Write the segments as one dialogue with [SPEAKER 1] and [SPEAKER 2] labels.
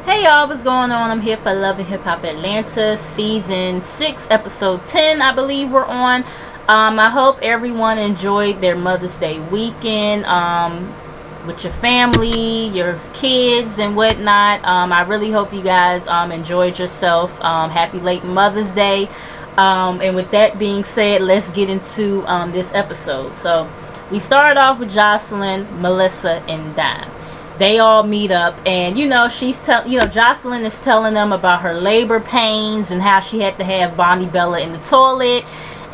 [SPEAKER 1] Hey y'all, what's going on? I'm here for Love and Hip Hop Atlanta season 6 episode 10, I believe we're on. I hope everyone enjoyed their Mother's Day weekend with your family, your kids and whatnot. I really hope you guys enjoyed yourself. Happy late Mother's Day. And with that being said, let's get into this episode. So we started off with Joseline, Melissa, and Dime. They all meet up, and Joseline is telling them about her labor pains and how she had to have Bonnie Bella in the toilet,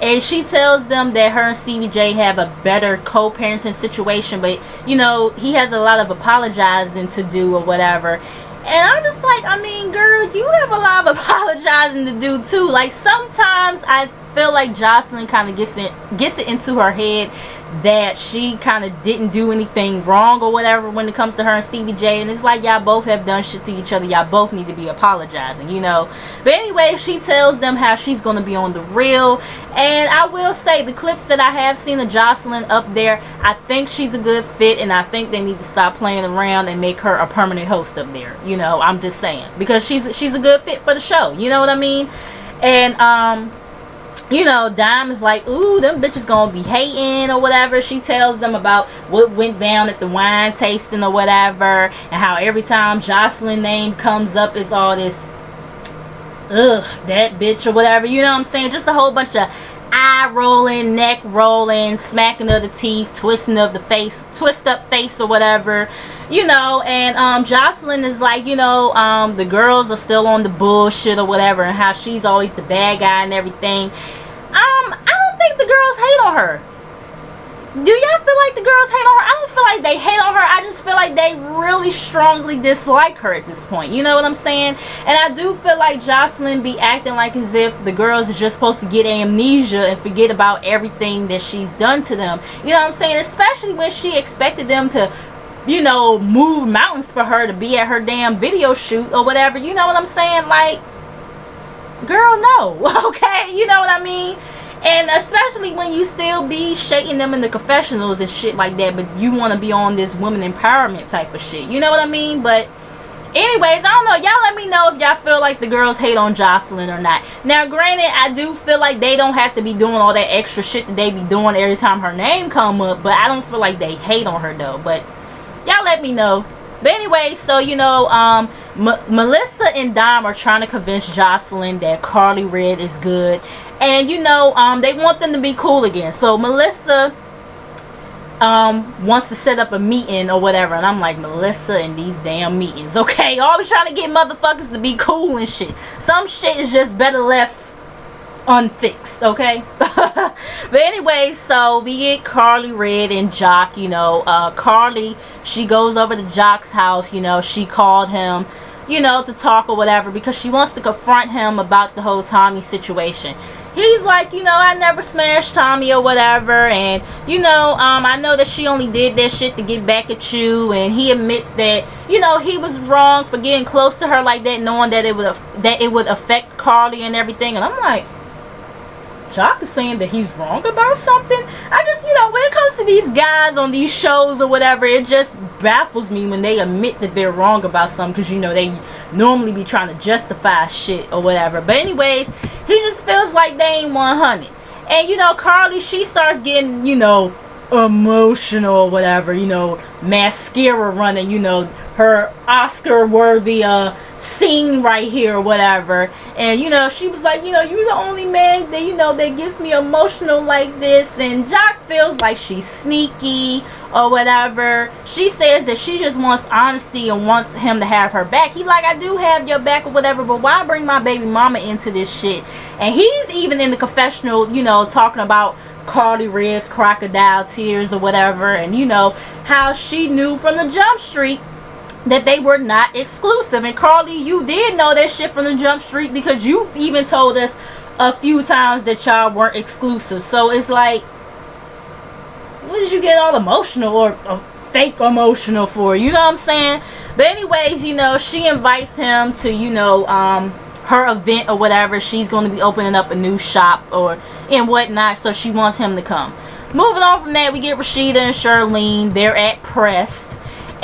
[SPEAKER 1] and she tells them that her and Stevie J have a better co-parenting situation, but he has a lot of apologizing to do or whatever. And I'm just like, girl, you have a lot of apologizing to do too. Like, sometimes I feel like Joseline kind of gets it into her head that she kind of didn't do anything wrong or whatever when it comes to her and Stevie J, and it's like y'all both have done shit to each other. Y'all both need to be apologizing, But anyway, she tells them how she's going to be on The Real, and I will say the clips that I have seen of Joseline up there, I think she's a good fit, and I think they need to stop playing around and make her a permanent host up there. I'm just saying, because she's a good fit for the show. You know what I mean? And Dime is like, ooh, them bitches gonna be hating or whatever. She tells them about what went down at the wine tasting or whatever, and how every time Joseline name comes up, it's all this, ugh, that bitch or whatever. You know what I'm saying? Just a whole bunch of eye rolling, neck rolling, smacking of the teeth, twisting of the face, twist up face or whatever, and Joseline is like, the girls are still on the bullshit or whatever, and how she's always the bad guy and everything. I don't think the girls hate on her. Do y'all feel like the girls hate on her? I don't feel like they hate on her. I just feel like they really strongly dislike her at this point. You know what I'm saying? And I do feel like Joseline be acting like as if the girls are just supposed to get amnesia and forget about everything that she's done to them. You know what I'm saying? Especially when she expected them to, move mountains for her to be at her damn video shoot or whatever. You know what I'm saying? Like, girl, no. Okay? You know what I mean? And especially when you still be shaking them in the confessionals and shit like that, but you want to be on this woman empowerment type of shit. You know what I mean? But anyways, I don't know. Y'all let me know if y'all feel like the girls hate on Joseline or not. Now, granted, I do feel like they don't have to be doing all that extra shit that they be doing every time her name come up, but I don't feel like they hate on her though. But y'all let me know. But anyway, so Melissa and Dime are trying to convince Joseline that Carly Red is good, and they want them to be cool again. So Melissa wants to set up a meeting or whatever, and I'm like, Melissa and these damn meetings, okay? Always trying to get motherfuckers to be cool and shit. Some shit is just better left unfixed, okay? But anyway, so we get Carly Red and Jock. Carly, she goes over to Jock's house. She called him to talk or whatever, because she wants to confront him about the whole Tommy situation. He's like, I never smashed Tommy or whatever, and I know that she only did that shit to get back at you, and he admits that he was wrong for getting close to her like that, knowing that it would affect Carly and everything. And I'm like, Jock is saying that he's wrong about something. I just, when it comes to these guys on these shows or whatever, it just baffles me when they admit that they're wrong about something, because they normally be trying to justify shit or whatever. But anyways, he just feels like they ain't 100. And Carly, she starts getting emotional or whatever, mascara running, her Oscar worthy scene right here or whatever. And she was like, you're the only man that that gets me emotional like this. And Jock feels like she's sneaky or whatever. She says that she just wants honesty and wants him to have her back. He like, I do have your back or whatever, but why bring my baby mama into this shit? And he's even in the confessional, talking about Carly Red's crocodile tears or whatever, and how she knew from the Jump Street that they were not exclusive. And Carly, you did know that shit from the Jump Street, because you've even told us a few times that y'all weren't exclusive. So it's like, what did you get all emotional or fake emotional for? You know what I'm saying? But anyways, she invites him to her event or whatever. She's going to be opening up a new shop and whatnot, so she wants him to come. Moving on from that, we get Rashida and Charlene. They're at Pressed.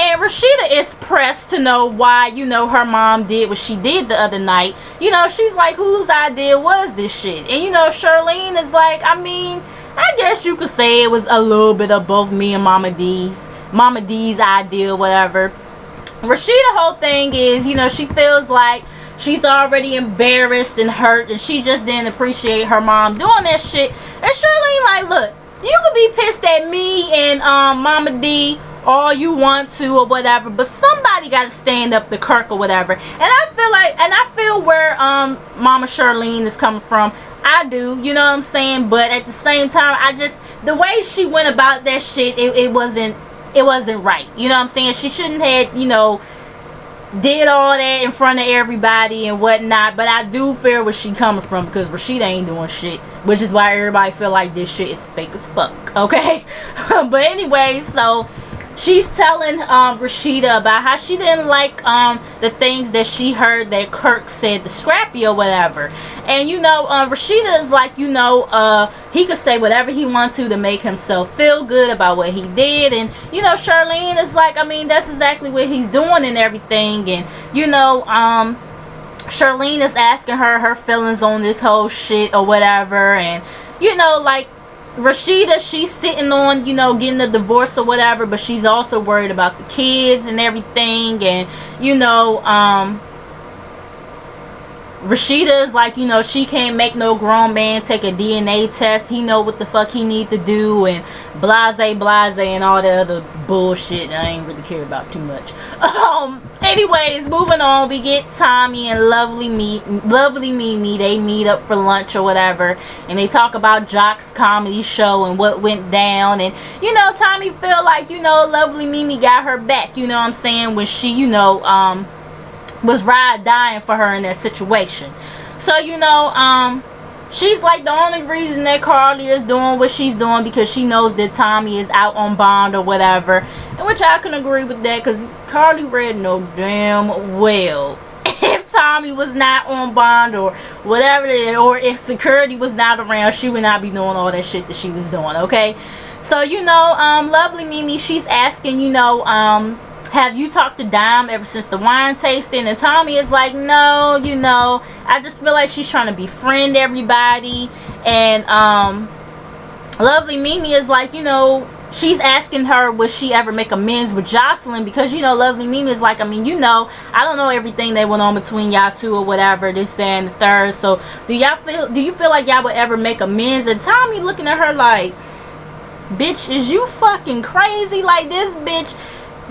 [SPEAKER 1] And Rashida is pressed to know why, you know, her mom did what she did the other night. You know, she's like, whose idea was this shit? And, you know, Charlene is like, I mean, I guess you could say it was a little bit of both me and Mama D's. Mama D's idea, whatever. Rashida whole thing is, you know, she feels like she's already embarrassed and hurt, and she just didn't appreciate her mom doing that shit. And Charlene like, look, you could be pissed at me and Mama D all you want to or whatever, but somebody got to stand up to Kirk or whatever. And I feel where Mama Charlene is coming from. I do, you know what I'm saying? But at the same time, the way she went about that shit, it wasn't right. You know what I'm saying? She shouldn't have, you know, did all that in front of everybody and whatnot. But I do feel where she coming from, because Rashida ain't doing shit, which is why everybody feel like this shit is fake as fuck, okay? But anyway, so she's telling Rashida about how she didn't like the things that she heard that Kirk said to Scrappy or whatever. And, you know, Rashida is like, you know, he could say whatever he wants to make himself feel good about what he did. And, you know, Charlene is like, I mean, that's exactly what he's doing and everything. And, you know, Charlene is asking her feelings on this whole shit or whatever. And, you know, like, Rashida, she's sitting on, you know, getting a divorce or whatever, but she's also worried about the kids and everything. And, you know, Rashida is like, you know, she can't make no grown man take a DNA test. He know what the fuck he need to do, and blase and all the other bullshit I ain't really care about too much. Anyways, moving on, we get Tommy and Lovely Mimi. They meet up for lunch or whatever, and they talk about Jock's comedy show and what went down. And, you know, Tommy feel like, you know, Lovely Mimi got her back, you know what I'm saying, when she, you know, was dying for her in that situation. So, you know, she's like, the only reason that Carly is doing what she's doing because she knows that Tommy is out on bond or whatever. And which I can agree with that, because Carly Red know damn well if Tommy was not on bond or whatever, or if security was not around, she would not be doing all that shit that she was doing, okay? So, you know, Lovely Mimi, she's asking, you know, have you talked to Dime ever since the wine tasting? And Tommy is like, no, you know, I just feel like she's trying to befriend everybody. And Lovely Mimi is like, you know, she's asking her, would she ever make amends with Jocelyn? Because, you know, Lovely Mimi is like, I mean, you know, I don't know everything that went on between y'all two or whatever, this, that, and the third. So do you feel like y'all would ever make amends? And Tommy looking at her like, bitch, is you fucking crazy? Like, this bitch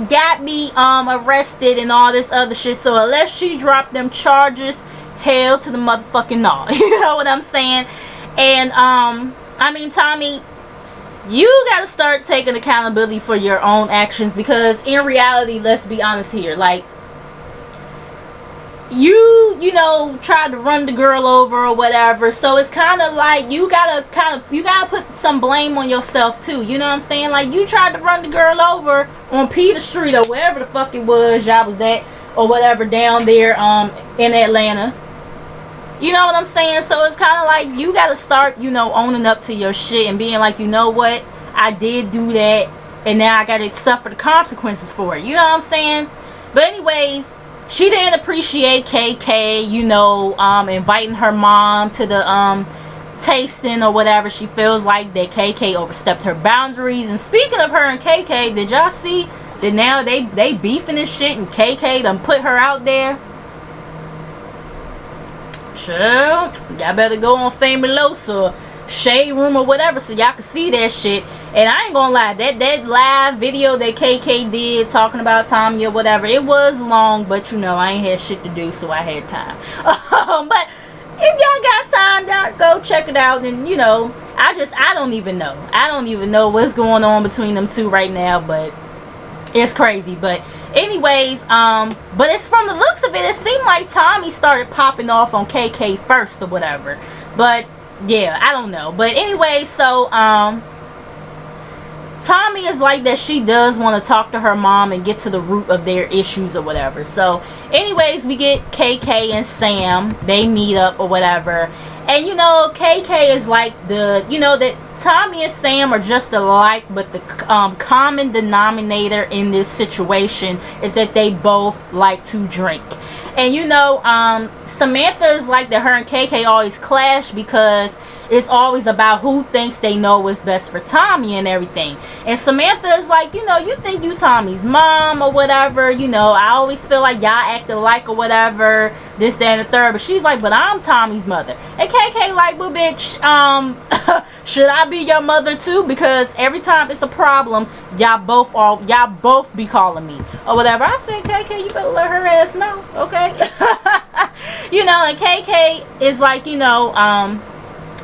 [SPEAKER 1] got me arrested and all this other shit, so unless she dropped them charges, hell to the motherfucking no. You know what I'm saying? And I mean, Tommy, you gotta start taking accountability for your own actions, because in reality, let's be honest here, like, you know, tried to run the girl over or whatever, so it's kind of like you gotta put some blame on yourself too, you know what I'm saying? Like, you tried to run the girl over on Peter Street or wherever the fuck it was y'all was at or whatever down there in Atlanta, you know what I'm saying? So it's kind of like you gotta start, you know, owning up to your shit and being like, you know what, I did do that and now I gotta suffer the consequences for it, you know what I'm saying? But anyways, she didn't appreciate KK, you know, inviting her mom to the tasting or whatever. She feels like that KK overstepped her boundaries. And speaking of her and KK, did y'all see that now they beefing and shit, and KK done put her out there? Sure, y'all better go on Famous or Shade Room or whatever so y'all can see that shit. And I ain't gonna lie, that live video that KK did talking about Tommy or whatever, it was long, but you know, I ain't had shit to do, so I had time. But if y'all got time, go check it out. And you know, I don't even know what's going on between them two right now, but it's crazy. But anyways, but it's from the looks of it, it seemed like Tommy started popping off on KK first or whatever. But yeah, I don't know. But anyway, so Tommy is like that she does want to talk to her mom and get to the root of their issues or whatever. So anyways, we get KK and Sam. They meet up or whatever. And you know, KK is like you know that Tommy and Sam are just alike, but the common denominator in this situation is that they both like to drink. And you know, Samantha is like that her and KK always clash because it's always about who thinks they know what's best for Tommy and everything. And Samantha is like, you know, you think you Tommy's mom or whatever, you know, I always feel like y'all act alike or whatever, this, that, and the third. But she's like, but I'm Tommy's mother. And KK like, well, bitch, should I be your mother too? Because every time it's a problem, y'all both be calling me or whatever. I said, KK, you better let her ass know, okay? You know, and KK is like, you know,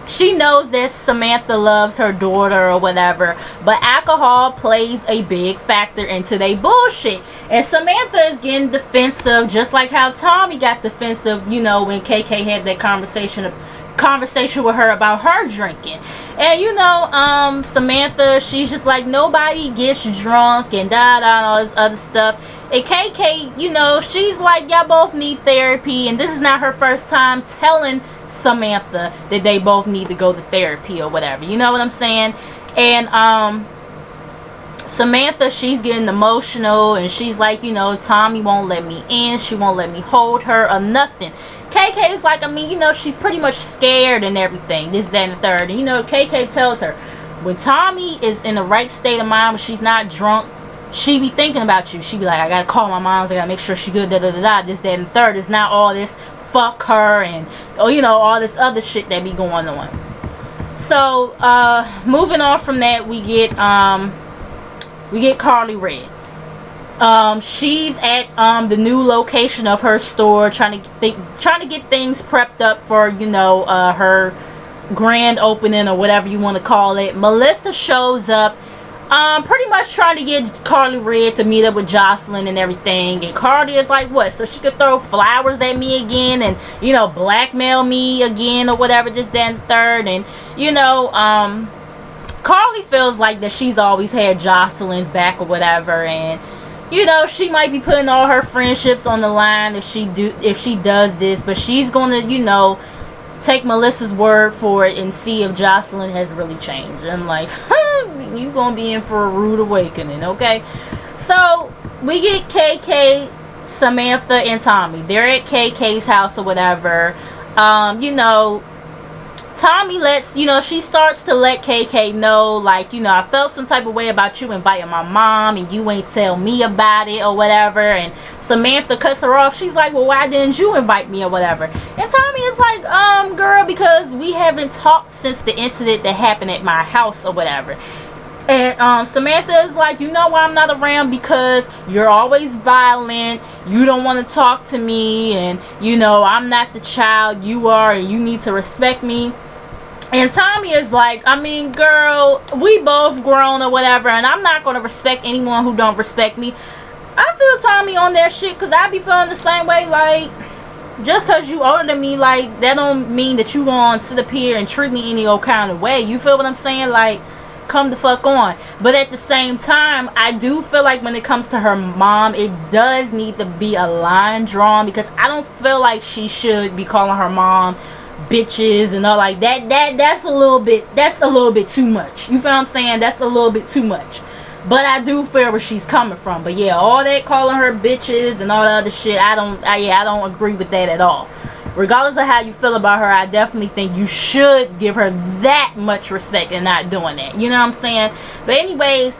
[SPEAKER 1] she knows that Samantha loves her daughter or whatever, but alcohol plays a big factor into their bullshit. And Samantha is getting defensive, just like how Tommy got defensive, you know, when KK had that conversation with her about her drinking. And you know, Samantha, she's just like, nobody gets drunk and and all this other stuff. And KK, you know, she's like, y'all both need therapy, and this is not her first time telling Samantha that they both need to go to therapy or whatever, you know what I'm saying? And Samantha, she's getting emotional, and she's like, you know, Tommy won't let me in, she won't let me hold her or nothing. KK is like, I mean, you know, she's pretty much scared and everything, this, that, and the third. And you know, KK tells her, when Tommy is in the right state of mind, when she's not drunk, she be thinking about you. She be like, I gotta call my moms, I gotta make sure she good, this, that, and the third. It's not all this fuck her and, oh, you know, all this other shit that be going on. So moving on from that, we get Carly Red. She's at the new location of her store, trying to get things prepped up for, you know, her grand opening or whatever you want to call it. Melissa shows up, pretty much trying to get Carly Red to meet up with Jocelyn and everything. And Carly is like, what, so she could throw flowers at me again and, you know, blackmail me again or whatever, this, that, and the third. And, you know, Carly feels like that she's always had Jocelyn's back or whatever, and you know, she might be putting all her friendships on the line if she does this, but she's gonna, you know, take Melissa's word for it and see if Jocelyn has really changed. And I'm like, you gonna be in for a rude awakening, okay? So we get KK, Samantha, and Tommy. They're at KK's house or whatever. You know, Tommy lets, you know, she starts to let KK know, like, you know, I felt some type of way about you inviting my mom and you ain't tell me about it or whatever. And Samantha cuts her off. She's like, well, why didn't you invite me or whatever? And Tommy is like, girl, because we haven't talked since the incident that happened at my house or whatever. And Samantha is like, you know why I'm not around? Because you're always violent, you don't want to talk to me, and you know, I'm not the child you are, and you need to respect me. And Tommy is like, I mean, girl, we both grown or whatever, and I'm not going to respect anyone who don't respect me. I feel Tommy on that shit, because I be feeling the same way. Like, just because you older than me, like, that don't mean that you going to sit up here and treat me any old kind of way. You feel what I'm saying? Like, come the fuck on. But at the same time, I do feel like when it comes to her mom, it does need to be a line drawn, because I don't feel like she should be calling her mom bitches and all like that. That's a little bit too much. You feel what I'm saying? That's a little bit too much. But I do feel where she's coming from. But yeah, all that calling her bitches and all the other shit, I don't agree with that at all. Regardless of how you feel about her, I definitely think you should give her that much respect and not doing that. You know what I'm saying? But anyways,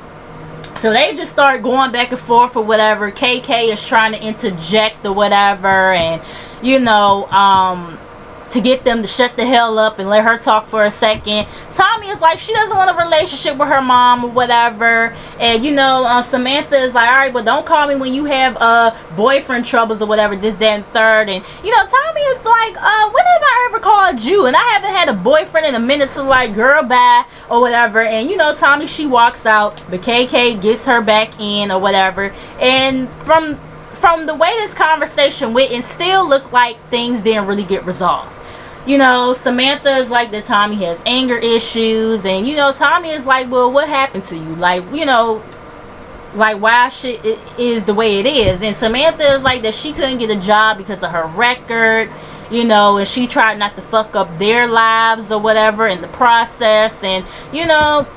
[SPEAKER 1] so they just start going back and forth or whatever. KK is trying to interject or whatever, and you know, to get them to shut the hell up and let her talk for a second. Tommy is like, she doesn't want a relationship with her mom or whatever. And you know, Samantha is like, alright, well, don't call me when you have boyfriend troubles or whatever, this, that, and third. And you know, Tommy is like, when have I ever called you? And I haven't had a boyfriend in a minute, so like, girl, bye or whatever. And you know, Tommy, she walks out, but KK gets her back in or whatever. And from the way this conversation went, it still looked like things didn't really get resolved. You know, Samantha is like that Tommy has anger issues, and you know, Tommy is like, well, what happened to you? Like, you know, like why shit is the way it is. And Samantha is like that she couldn't get a job because of her record, you know, and she tried not to fuck up their lives or whatever in the process. And, you know,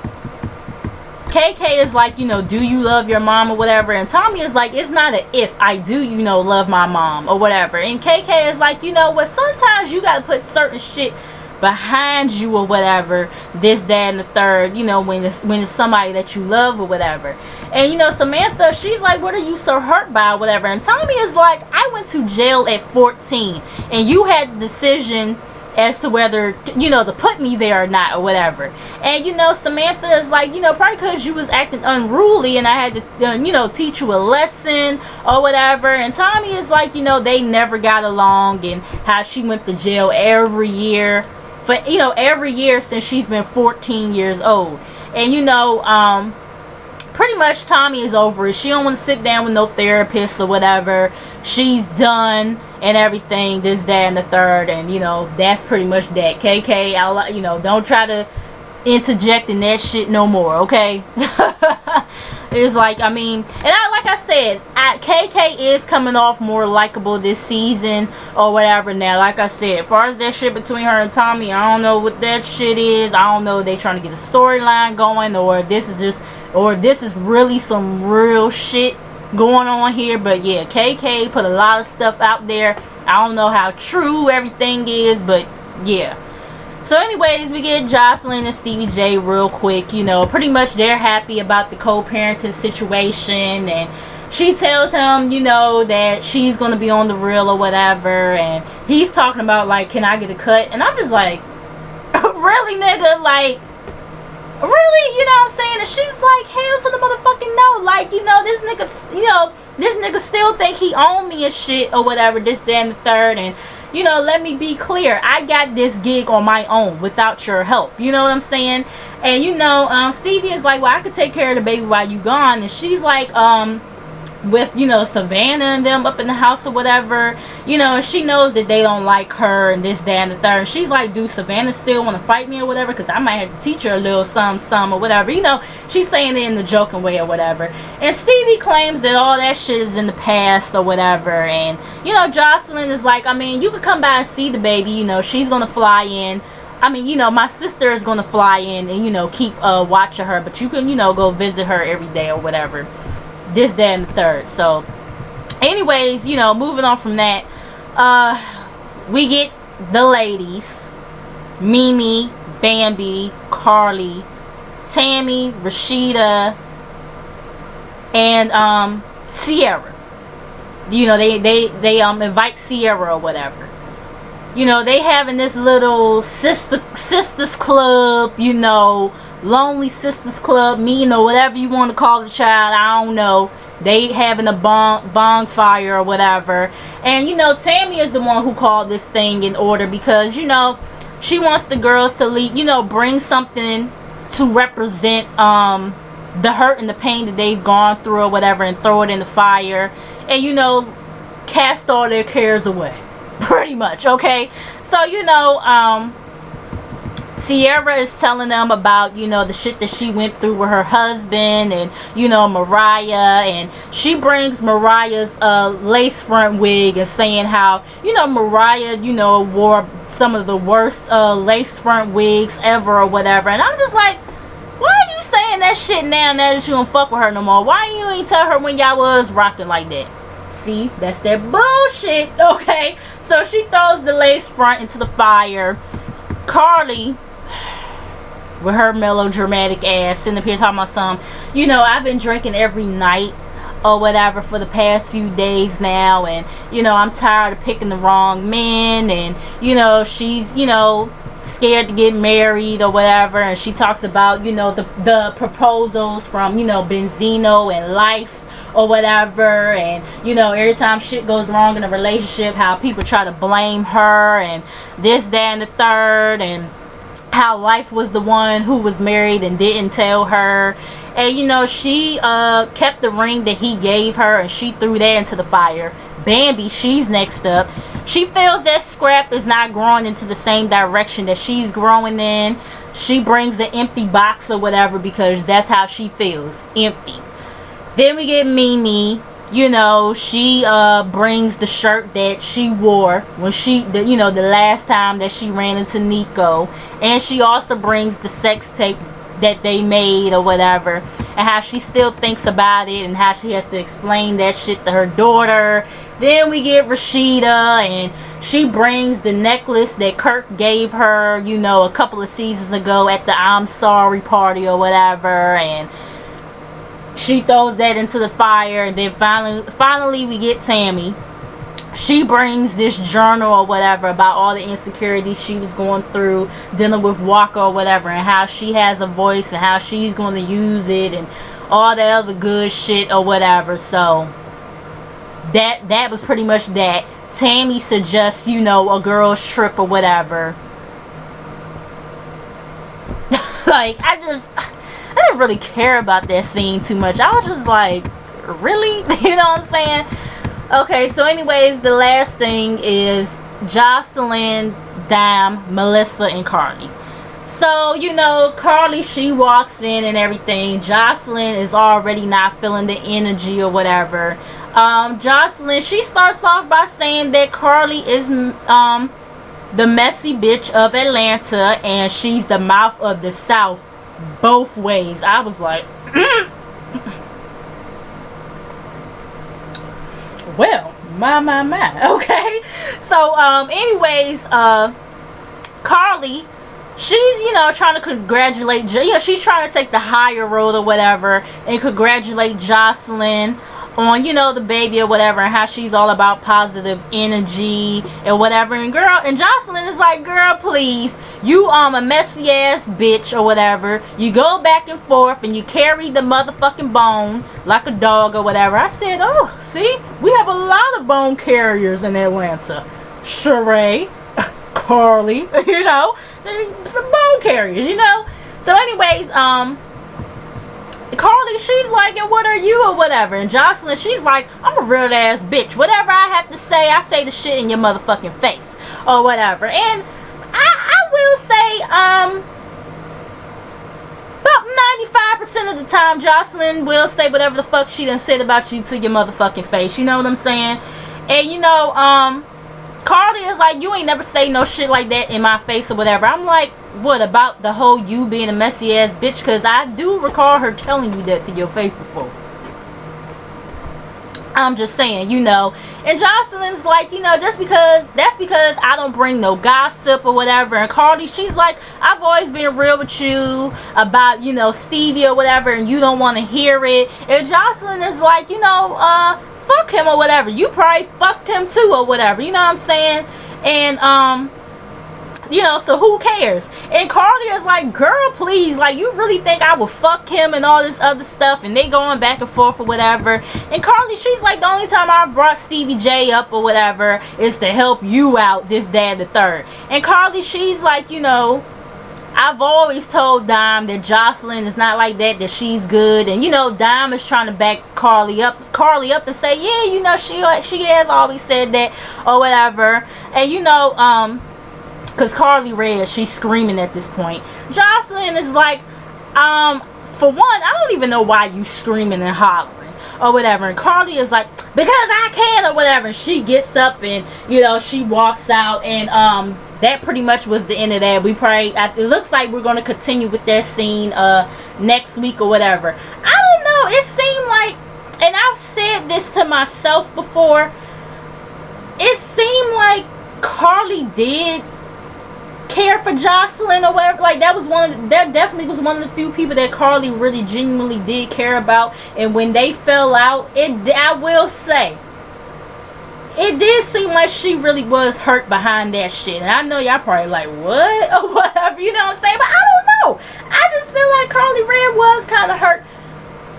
[SPEAKER 1] KK is like, you know, do you love your mom or whatever? And Tommy is like, it's not an if, I do, you know, love my mom or whatever. And KK is like, you know what, sometimes you gotta put certain shit behind you or whatever, this, that, and the third, you know, when it's somebody that you love or whatever. And, you know, Samantha, she's like, what are you so hurt by or whatever? And Tommy is like, I went to jail at 14 and you had the decision as to whether, you know, to put me there or not or whatever. And, you know, Samantha is like, you know, probably because you was acting unruly and I had to, you know, teach you a lesson or whatever. And Tommy is like, you know, they never got along, and how she went to jail every year for, you know, every year since she's been 14 years old. And, you know, pretty much Tommy is over it. She don't want to sit down with no therapist or whatever. She's done and everything, this, that, and the third. And, you know, that's pretty much that. KK, I'll, you know, don't try to interject in that shit no more, okay? It's like, I mean, and like I said, KK is coming off more likable this season or whatever. Now, like I said, as far as that shit between her and Tommy, I don't know what that shit is. I don't know if they trying to get a storyline going, or this is just, or this is really some real shit going on here. But yeah, KK put a lot of stuff out there. I don't know how true everything is, but yeah. So anyways, we get Jocelyn and Stevie J real quick. You know, pretty much they're happy about the co-parenting situation, and she tells him, you know, that she's gonna be on the real or whatever. And he's talking about like, can I get a cut? And I'm just like, really, nigga? Like, really? You know what I'm saying? And she's like, hell to the motherfucking no. Like, you know, this nigga, you know, this nigga still think he own me and shit or whatever, this, that, and the third. And, you know, let me be clear, I got this gig on my own without your help. You know what I'm saying? And, you know, Stevie is like, well, I could take care of the baby while you gone. And she's like, with, you know, Savannah and them up in the house or whatever, you know, she knows that they don't like her and this, that, and the third. She's like, do Savannah still want to fight me or whatever? Because I might have to teach her a little some or whatever. You know, she's saying it in the joking way or whatever. And Stevie claims that all that shit is in the past or whatever. And, you know, Jocelyn is like, I mean, you could come by and see the baby. You know, she's going to fly in. I mean, you know, my sister is going to fly in and, you know, keep watching her. But you can, you know, go visit her every day or whatever. This, that, and the third. So anyways, you know, moving on from that, we get the ladies: Mimi, Bambi, Carly, Tammy, Rashida, and Sierra. You know, they invite Sierra or whatever. You know, they having this little sisters club, you know, lonely sisters club meeting or whatever you want to call the child. I don't know. They having a bonfire or whatever. And, you know, Tammy is the one who called this thing in order because, you know, she wants the girls to leave, you know, bring something to represent the hurt and the pain that they've gone through or whatever, and throw it in the fire and, you know, cast all their cares away. Pretty much, okay? So, you know, Sierra is telling them about, you know, the shit that she went through with her husband and, you know, Mariah. And she brings Mariah's lace front wig and saying how, you know, Mariah, you know, wore some of the worst lace front wigs ever or whatever. And I'm just like, why are you saying that shit now that you don't fuck with her no more? Why you ain't tell her when y'all was rocking like that? See, that's that bullshit, okay? So she throws the lace front into the fire. Carly, with her melodramatic ass, sitting up here talking about some, you know, I've been drinking every night or whatever for the past few days now, and, you know, I'm tired of picking the wrong men, and, you know, she's, you know, scared to get married or whatever. And she talks about, you know, the proposals from, you know, Benzino and Life or whatever. And, you know, every time shit goes wrong in a relationship, how people try to blame her and this, that, and the third, and how Life was the one who was married and didn't tell her. And, you know, she kept the ring that he gave her, and she threw that into the fire. Bambi, she's next up. She feels that Scrap is not growing into the same direction that she's growing in. She brings an empty box or whatever because that's how she feels, empty. Then we get Mimi. you know, she brings the shirt that she wore when the last time that she ran into Nico, and she also brings the sex tape that they made or whatever, and how she still thinks about it and how she has to explain that shit to her daughter. Then we get Rashida, and she brings the necklace that Kirk gave her, you know, a couple of seasons ago at the I'm sorry party or whatever, and she throws that into the fire. And then finally we get Tammy. She brings this journal or whatever about all the insecurities she was going through dealing with Walker or whatever, and how she has a voice and how she's going to use it and all that other good shit or whatever. So that was pretty much that. Tammy suggests, you know, a girl's trip or whatever. Like, I didn't really care about that scene too much. I was just like, really? You know what I'm saying? Okay, so anyways, the last thing is Jocelyn, Dime, Melissa, and Carly. So, you know, Carly, she walks in and everything. Jocelyn is already not feeling the energy or whatever. Jocelyn, she starts off by saying that Carly is the messy bitch of Atlanta, and she's the mouth of the South both ways. I was like, well, my. Okay, so anyways, Carly, she's, you know, trying to congratulate, you know, she's trying to take the higher road or whatever and congratulate Jocelyn on, you know, the baby or whatever, and how she's all about positive energy and whatever. And Jocelyn is like, girl, please, you a messy ass bitch or whatever. You go back and forth and you carry the motherfucking bone like a dog or whatever. I said, oh, see, we have a lot of bone carriers in Atlanta. Sheree, Carly, you know, there's some bone carriers, you know. So anyways, Carly, she's like, and what are you or whatever. And Jocelyn, she's like, I'm a real ass bitch. Whatever I have to say, I say the shit in your motherfucking face or whatever. And I will say, about 95% of the time, Jocelyn will say whatever the fuck she done said about you to your motherfucking face. You know what I'm saying? And you know, Carly is like, you ain't never say no shit like that in my face or whatever. I'm like, what about the whole you being a messy ass bitch? Because I do recall her telling you that to your face before. I'm just saying, you know. And Jocelyn's like, you know, that's because I don't bring no gossip or whatever. And Carly, she's like, I've always been real with you about, you know, Stevie or whatever, and you don't want to hear it. And Jocelyn is like, you know, fuck him or whatever. You probably fucked him too or whatever. You know what I'm saying? And you know, so who cares? And Carly is like, girl, please, like, you really think I would fuck him and all this other stuff? And they going back and forth or whatever. And Carly, she's like, the only time I brought Stevie J up or whatever is to help you out, this, that, the third. And Carly, she's like, you know, I've always told Dime that Jocelyn is not like that, that she's good. And, you know, Dime is trying to back Carly up and say, yeah, you know, she has always said that or whatever. And, you know, because Carly Red, she's screaming at this point. Jocelyn is like, for one, I don't even know why you screaming and hollering or whatever. And Carly is like, because I can or whatever. And she gets up and, you know, she walks out. And that pretty much was the end of that. We probably, it looks like we're going to continue with that scene next week or whatever. I don't know. It seemed like, and I've said this to myself before, it seemed like Carly did care for Jocelyn or whatever. Like, that definitely was one of the few people that Carly really genuinely did care about. And when they fell out, I will say, it did seem like she really was hurt behind that shit. And I know y'all probably like, what? Or whatever, you know what I'm saying? But I don't know. I just feel like Carly Red was kind of hurt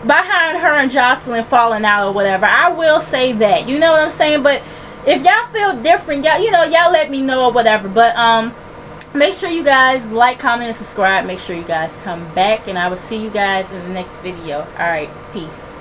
[SPEAKER 1] behind her and Jocelyn falling out or whatever. I will say that. You know what I'm saying? But if y'all feel different, y'all, you know, y'all let me know or whatever. But, make sure you guys like, comment, and subscribe. Make sure you guys come back, and I will see you guys in the next video. Alright, peace.